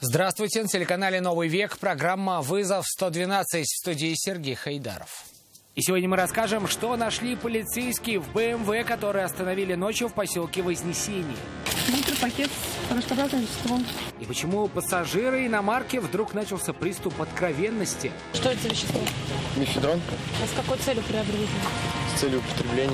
Здравствуйте, на телеканале «Новый век» программа «Вызов 112», в студии Сергей Хайдаров. И сегодня мы расскажем, что нашли полицейские в БМВ, которые остановили ночью в поселке Вознесение. Внутри пакет с порошкообразным веществом. И почему у пассажира иномарки вдруг начался приступ откровенности. Что это за вещество? Мефедрон. А с какой целью приобретения? С целью употребления.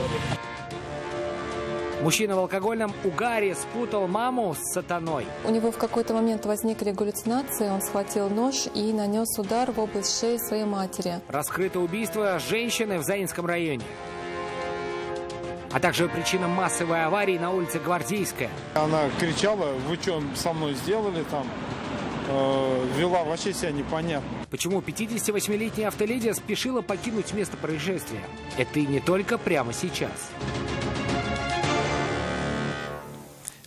Мужчина в алкогольном угаре спутал маму с сатаной. У него в какой-то момент возникли галлюцинации, он схватил нож и нанес удар в область шеи своей матери. Раскрыто убийство женщины в Заинском районе. А также причина массовой аварии на улице Гвардейская. Она кричала: вы что со мной сделали там? Вела вообще себя непонятно. Почему 58-летняя автоледи спешила покинуть место происшествия? Это и не только прямо сейчас.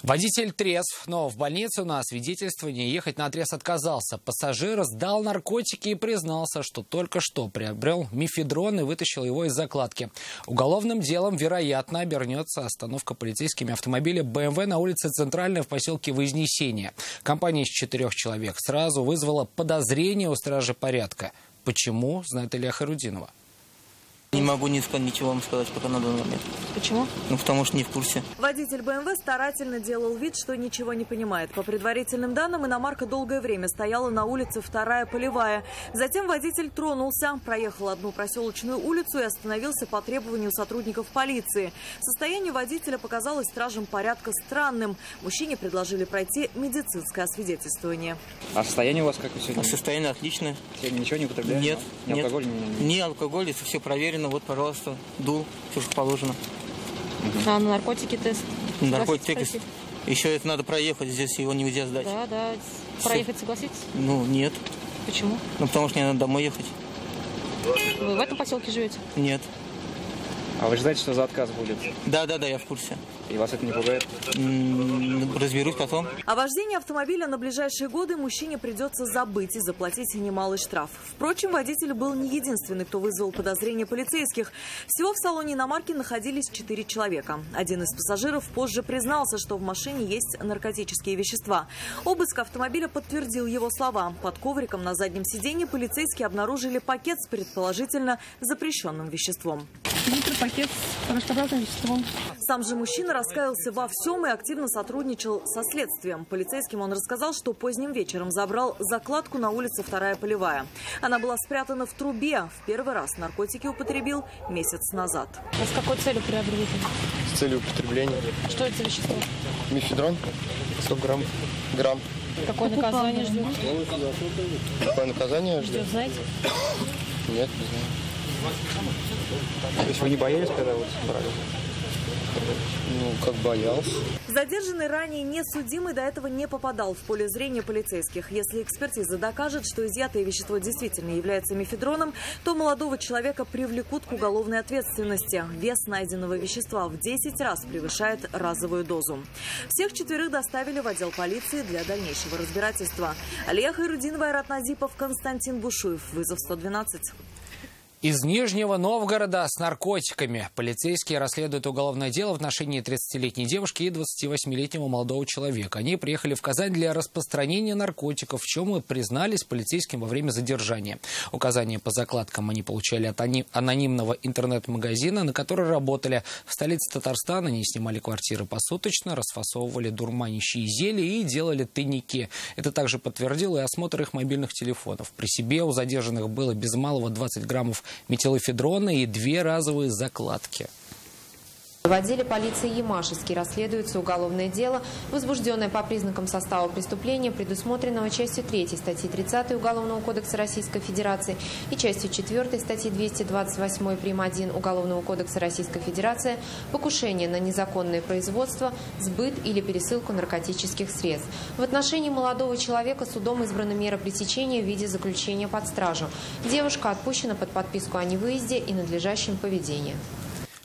Водитель трезв, но в больницу на освидетельствование ехать наотрез отказался. Пассажир сдал наркотики и признался, что только что приобрел мефедрон и вытащил его из закладки. Уголовным делом, вероятно, обернется остановка полицейскими автомобиля БМВ на улице Центральная в поселке Вознесение. Компания из 4 человек сразу вызвала подозрение у стражи порядка. Почему, знает Илья Харудинова. Не могу ничего вам сказать пока на данный момент. Почему? Ну, потому что не в курсе. Водитель БМВ старательно делал вид, что ничего не понимает. По предварительным данным, иномарка долгое время стояла на улице 2-я Полевая. Затем водитель тронулся, проехал одну проселочную улицу и остановился по требованию сотрудников полиции. Состояние водителя показалось стражам порядка странным. Мужчине предложили пройти медицинское освидетельствование. А состояние у вас как сегодня? Состояние отличное. Сегодня ничего не употребляете? Нет. Ни алкоголь? Не алкоголь, это все проверено. Вот, пожалуйста, дул, все, что положено. А на наркотики тест? Наркотики. Еще это надо проехать, здесь его нельзя сдать. Да. Проехать согласитесь? Ну, нет. Почему? Ну, потому что мне надо домой ехать. Вы в этом поселке живете? Нет. А вы ждаете, что за отказ будет? Да, я в курсе. И вас это не пугает? Разберусь потом. О вождении автомобиля на ближайшие годы мужчине придется забыть и заплатить немалый штраф. Впрочем, водитель был не единственный, кто вызвал подозрения полицейских. Всего в салоне иномарки находились 4 человека. Один из пассажиров позже признался, что в машине есть наркотические вещества. Обыск автомобиля подтвердил его слова. Под ковриком на заднем сиденье полицейские обнаружили пакет с предположительно запрещенным веществом. Внутри пакет с порошкообразным веществом. Сам же мужчина раскаялся во всем и активно сотрудничал со следствием. Полицейским он рассказал, что поздним вечером забрал закладку на улице 2-я Полевая. Она была спрятана в трубе. В первый раз наркотики употребил месяц назад. А с какой целью приобретения? С целью употребления. Что это за вещество? Мефедрон. 100 грамм. Грамм. Какое наказание ждет? Какое наказание ждет? Знаете? Нет, не знаю. То есть вы не боялись, когда вот брали? Ну, как боялся. Задержанный ранее несудимый до этого не попадал в поле зрения полицейских. Если экспертиза докажет, что изъятое вещество действительно является мефедроном, то молодого человека привлекут к уголовной ответственности. Вес найденного вещества в 10 раз превышает разовую дозу. Всех 4 доставили в отдел полиции для дальнейшего разбирательства. Илья Хайрудинова, Айрат Назипов, Константин Бушуев. Вызов 112. Из Нижнего Новгорода с наркотиками. Полицейские расследуют уголовное дело в отношении 30-летней девушки и 28-летнего молодого человека. Они приехали в Казань для распространения наркотиков, в чем и признались полицейским во время задержания. Указания по закладкам они получали от анонимного интернет-магазина, на который работали. В столице Татарстана они снимали квартиры посуточно, расфасовывали дурманящие зелья и делали тайники. Это также подтвердил и осмотр их мобильных телефонов. При себе у задержанных было без малого 20 граммов метилофедрона и 2 разовые закладки. В отделе полиции Ямашевский расследуется уголовное дело, возбужденное по признакам состава преступления, предусмотренного частью 3 статьи 30 Уголовного кодекса Российской Федерации и частью 4 статьи 228 прим. 1 Уголовного кодекса Российской Федерации покушение на незаконное производство, сбыт или пересылку наркотических средств. В отношении молодого человека судом избрана мера пресечения в виде заключения под стражу. Девушка отпущена под подписку о невыезде и надлежащем поведении.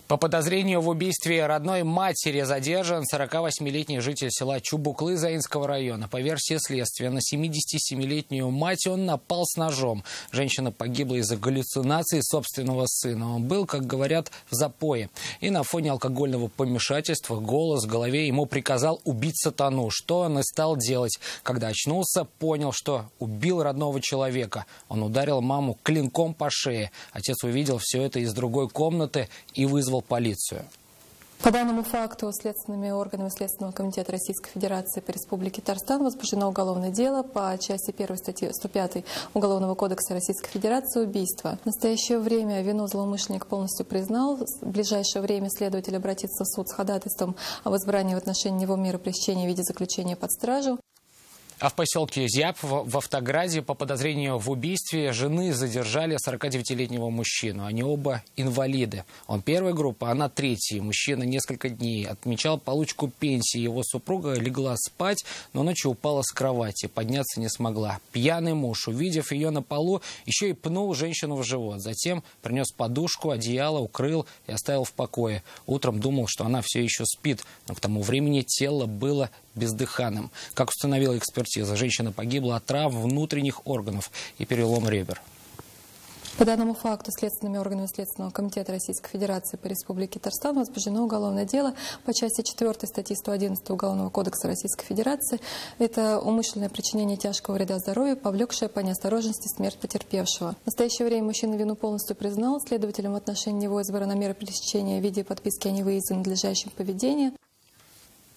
По подозрению в убийстве родной матери задержан 48-летний житель села Чубуклы Заинского района. По версии следствия, на 77-летнюю мать он напал с ножом. Женщина погибла из-за галлюцинаций собственного сына. Он был, как говорят, в запое. И на фоне алкогольного помешательства голос в голове ему приказал убить сатану. Что он и стал делать. Когда очнулся, понял, что убил родного человека. Он ударил маму клинком по шее. Отец увидел все это из другой комнаты и вызвал полицию. По данному факту следственными органами Следственного комитета Российской Федерации по Республике Татарстан возбуждено уголовное дело по части 1 статьи 105 Уголовного кодекса Российской Федерации «Убийство». В настоящее время вину злоумышленник полностью признал. В ближайшее время следователь обратится в суд с ходатайством об избрании в отношении него меры пресечения в виде заключения под стражу. А в поселке Зяб в Автограде по подозрению в убийстве жены задержали 49-летнего мужчину. Они оба инвалиды. Он первой группы, она третьей. Мужчина несколько дней отмечал получку пенсии. Его супруга легла спать, но ночью упала с кровати. Подняться не смогла. Пьяный муж, увидев ее на полу, еще и пнул женщину в живот. Затем принес подушку, одеяло, укрыл и оставил в покое. Утром думал, что она все еще спит, но к тому времени тело было бездыханным. Как установила экспертиза, женщина погибла от травм внутренних органов и перелом ребер. По данному факту следственными органами Следственного комитета Российской Федерации по Республике Татарстан возбуждено уголовное дело по части 4 статьи 111 Уголовного кодекса Российской Федерации. Это умышленное причинение тяжкого вреда здоровью, повлекшее по неосторожности смерть потерпевшего. В настоящее время мужчина вину полностью признал. Следователем в отношении него избрана мера пресечения в виде подписки о невыезде надлежащем поведении.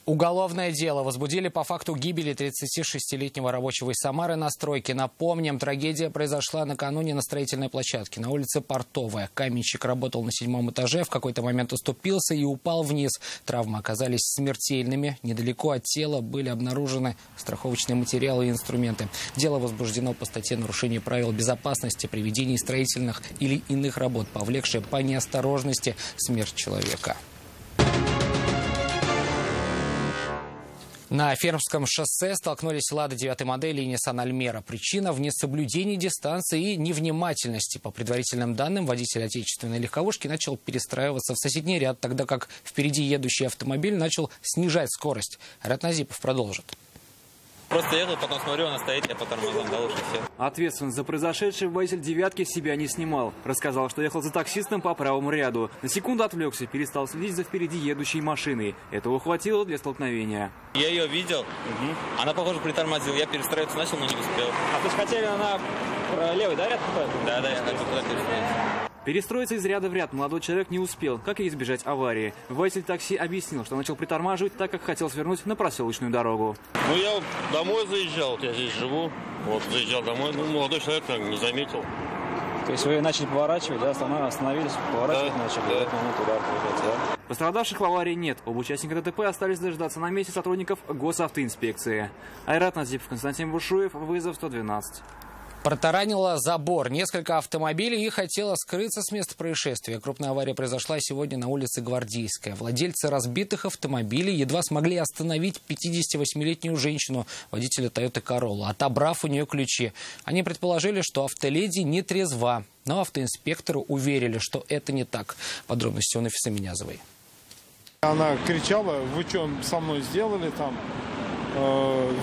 Уголовное дело возбудили по факту гибели 36-летнего рабочего из Самары на стройке. Напомним, трагедия произошла накануне на строительной площадке на улице Портовая. Каменщик работал на 7-м этаже, в какой-то момент оступился и упал вниз. Травмы оказались смертельными. Недалеко от тела были обнаружены страховочные материалы и инструменты. Дело возбуждено по статье «Нарушение правил безопасности при ведении строительных или иных работ, повлекшее по неосторожности смерть человека». На Фермском шоссе столкнулись «Лада» 9-й модели и Nissan Альмера. Причина в несоблюдении дистанции и невнимательности. По предварительным данным, водитель отечественной легковушки начал перестраиваться в соседний ряд, тогда как впереди едущий автомобиль начал снижать скорость. Айрат Назипов продолжит. Просто ехал, потом смотрю, она стоит, я по тормозам дал, и все. Ответственность за произошедшее водитель «девятки» себя не снимал. Рассказал, что ехал за таксистом по правому ряду. На секунду отвлекся, перестал следить за впереди едущей машиной. Этого хватило для столкновения. Я ее видел. Она, похоже, притормозила. Я перестраиваться начал, но не успел. А то есть хотели она левый, да, ряд? Да, я хотел туда перестроиться. Перестроиться из ряда в ряд молодой человек не успел, как и избежать аварии. Водитель такси объяснил, что начал притормаживать, так как хотел свернуть на проселочную дорогу. Ну, я домой заезжал, я здесь живу. Вот, заезжал домой, молодой человек не заметил. То есть вы начали поворачивать, да, остановились, поворачивать начали, да. Удар получается, да? Пострадавших в аварии нет. Оба участника ДТП остались дождаться на месте сотрудников госавтоинспекции. Айрат Назипов, Константин Бушуев, вызов 112. Протаранила забор. Несколько автомобилей и хотела скрыться с места происшествия. Крупная авария произошла сегодня на улице Гвардейская. Владельцы разбитых автомобилей едва смогли остановить 58-летнюю женщину, водителя Toyota Corolla, отобрав у нее ключи. Они предположили, что автоледи не трезва, но автоинспекторы уверили, что это не так. Подробности у Нафисы Минязовой. Она кричала: вы что со мной сделали там?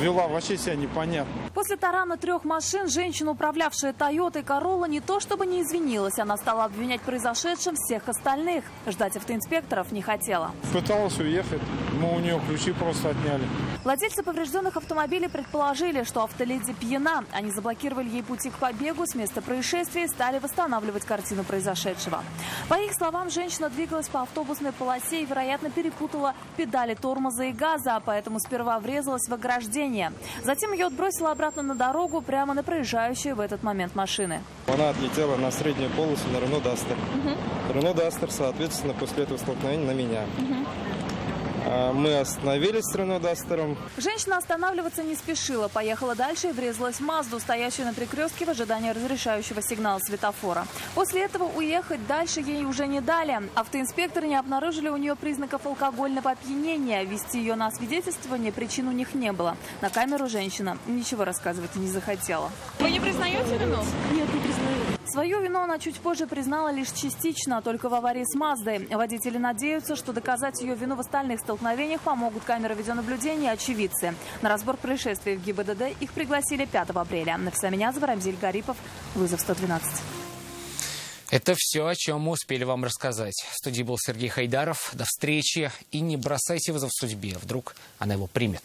Вела вообще себя непонятно. После тарана 3 машин женщина, управлявшая Toyota Corolla, не то чтобы не извинилась, она стала обвинять в произошедшем всех остальных. Ждать автоинспекторов не хотела. Пыталась уехать, мы у нее ключи просто отняли. Владельцы поврежденных автомобилей предположили, что автоледи пьяна. Они заблокировали ей пути к побегу с места происшествия и стали восстанавливать картину произошедшего. По их словам, женщина двигалась по автобусной полосе и, вероятно, перепутала педали тормоза и газа, а поэтому сперва врезалась в ограждение. Затем ее отбросило обратно на дорогу, прямо на проезжающие в этот момент машины. Она отлетела на среднюю полосу на Renault Duster. Renault Duster, соответственно, после этого столкновения на меня. Мы остановились с Renault Duster'ом. Женщина останавливаться не спешила. Поехала дальше и врезалась в Мазду, стоящую на перекрестке в ожидании разрешающего сигнала светофора. После этого уехать дальше ей уже не дали. Автоинспекторы не обнаружили у нее признаков алкогольного опьянения. Вести ее на освидетельствование причин у них не было. На камеру женщина ничего рассказывать не захотела. Вы не признаете вину? Нет, не признаю. Свою вину она чуть позже признала лишь частично, только в аварии с Маздой. Водители надеются, что доказать ее вину в остальных столкновениях помогут камеры видеонаблюдения и очевидцы. На разбор происшествий в ГИБДД их пригласили 5 апреля. Нафиса Минязова, Рамзиль Гарипов, вызов 112. Это все, о чем мы успели вам рассказать. В студии был Сергей Хайдаров. До встречи. И не бросайте вызов судьбе. Вдруг она его примет.